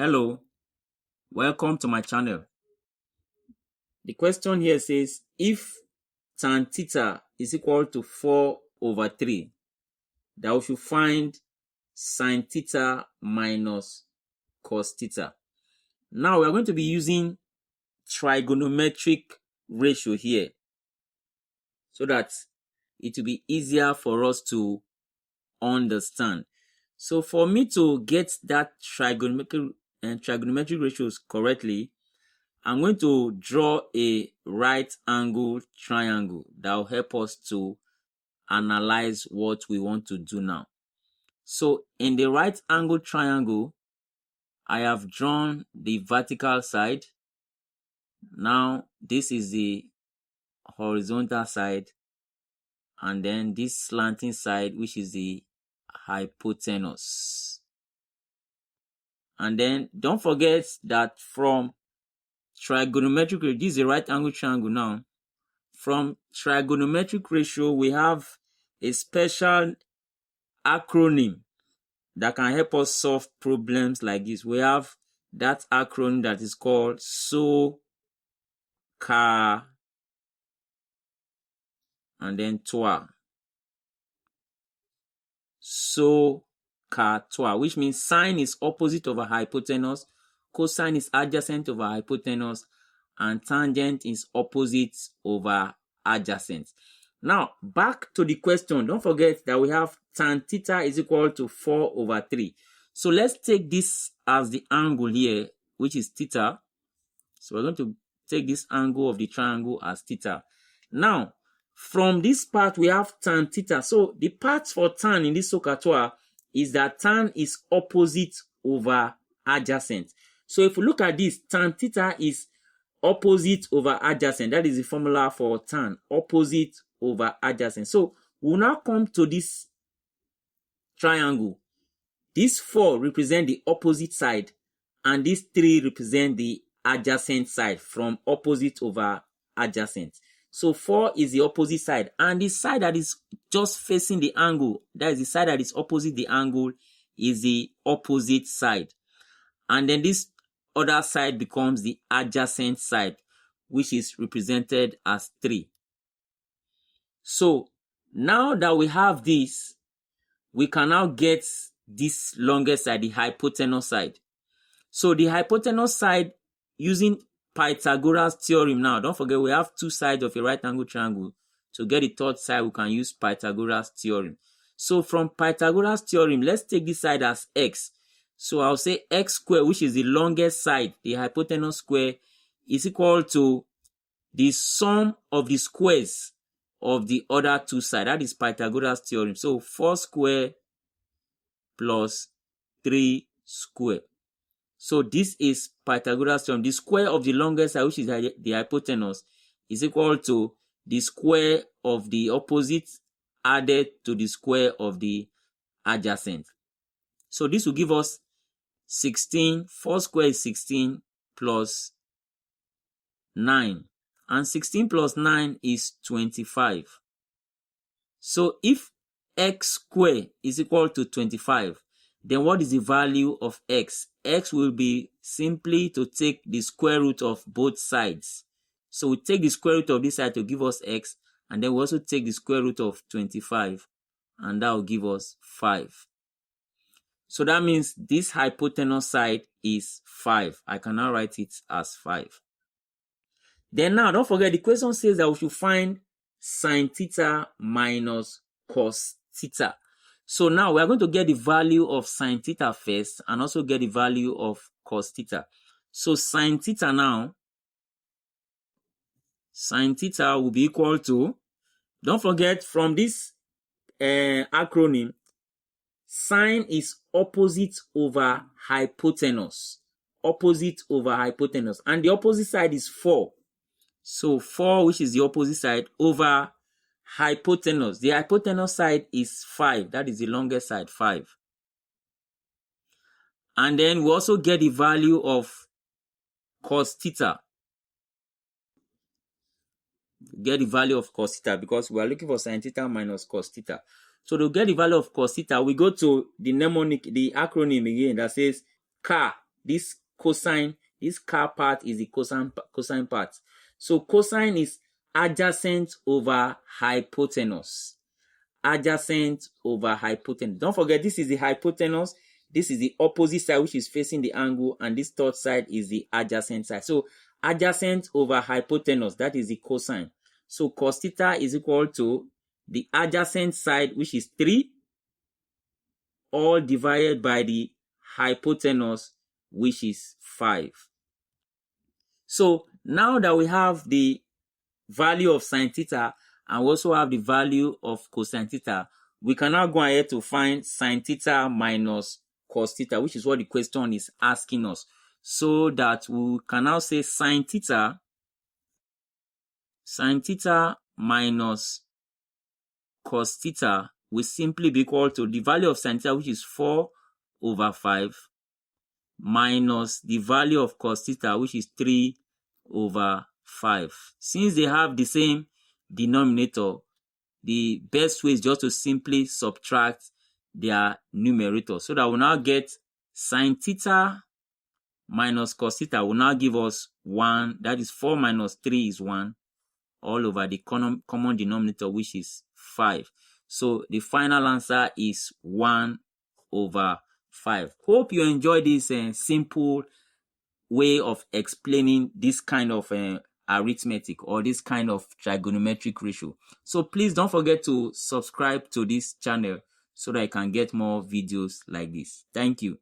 Hello, welcome to my channel. The question here says, if tan theta is equal to 4/3, that we should find sine theta minus cos theta. Now we are going to be using trigonometric ratio here so that it will be easier for us to understand. So for me to get that trigonometric ratios correctly, I'm going to draw a right angle triangle that will help us to analyze what we want to do now. So in the right angle triangle, I have drawn the vertical side. Now this is the horizontal side, and then this slanting side, which is the hypotenuse. And then don't forget that from trigonometric ratio, this is a right angle triangle now. From trigonometric ratio, we have a special acronym that can help us solve problems like this. We have that acronym that is called SOHCAHTOA, and then TOA. SOHCAHTOA, which means sine is opposite over hypotenuse, cosine is adjacent over hypotenuse, and tangent is opposite over adjacent. Now, back to the question. Don't forget that we have tan theta is equal to 4/3. So let's take this as the angle here, which is theta. So we're going to take this angle of the triangle as theta. Now, from this part, we have tan theta. So the part for tan in this SOHCAHTOA is that tan is opposite over adjacent. So if we look at this, tan theta is opposite over adjacent. That is the formula for tan, opposite over adjacent. So we'll now come to this triangle. This 4 represent the opposite side, and this 3 represent the adjacent side from opposite over adjacent. So 4 is the opposite side, and the side that is just facing the angle, that is the side that is opposite the angle, is the opposite side. And then this other side becomes the adjacent side, which is represented as 3. So now that we have this, we can now get this longest side, the hypotenuse side. So the hypotenuse side, using Pythagoras theorem now, don't forget we have two sides of a right angle triangle. To get the third side, we can use Pythagoras theorem. So from Pythagoras theorem, let's take this side as x. So I'll say x squared, which is the longest side, the hypotenuse square, is equal to the sum of the squares of the other two sides. That is Pythagoras theorem. So 4 squared plus 3 squared. So this is Pythagoras theorem. The square of the longest side, which is the hypotenuse, is equal to the square of the opposite added to the square of the adjacent. So this will give us 16. 4 squared is 16 plus 9. And 16 plus 9 is 25. So if x squared is equal to 25, then what is the value of x? X will be simply to take the square root of both sides. So we take the square root of this side to give us x, and then we also take the square root of 25, and that will give us 5. So that means this hypotenuse side is 5. I can now write it as 5. Then now, don't forget, the question says that we should find sine theta minus cos theta. So now we are going to get the value of sine theta first, and also get the value of cos theta. So sine theta now, sine theta will be equal to, don't forget, from this acronym, sine is opposite over hypotenuse. Opposite over hypotenuse. And the opposite side is 4. So 4, which is the opposite side, over hypotenuse. The hypotenuse side is 5. That is the longest side, 5. And then we also get the value of cos theta. Get the value of cos theta because we are looking for sine theta minus cos theta. So to get the value of cos theta, we go to the mnemonic, the acronym again that says CA, this cosine, this car part is the cosine part. So cosine is adjacent over hypotenuse. Adjacent over hypotenuse. Don't forget, this is the hypotenuse, this is the opposite side which is facing the angle, and this third side is the adjacent side. So adjacent over hypotenuse, that is the cosine. So cos theta is equal to the adjacent side, which is 3, all divided by the hypotenuse, which is 5. So now that we have the value of sine theta and we also have the value of cosine theta, we can now go ahead to find sine theta minus cos theta, which is what the question is asking us. So that we can now say sine theta minus cos theta will simply be equal to the value of sine theta, which is 4 over 5, minus the value of cos theta, which is 3 over 5. Since they have the same denominator, the best way is just to simply subtract their numerator. So that will now get sine theta minus cos theta will now give us 1. That is 4 minus 3 is 1, all over the common denominator, which is 5. So the final answer is 1 over 5. Hope you enjoy this simple way of explaining this kind of arithmetic or this kind of trigonometric ratio. So please don't forget to subscribe to this channel so that I can get more videos like this. Thank you.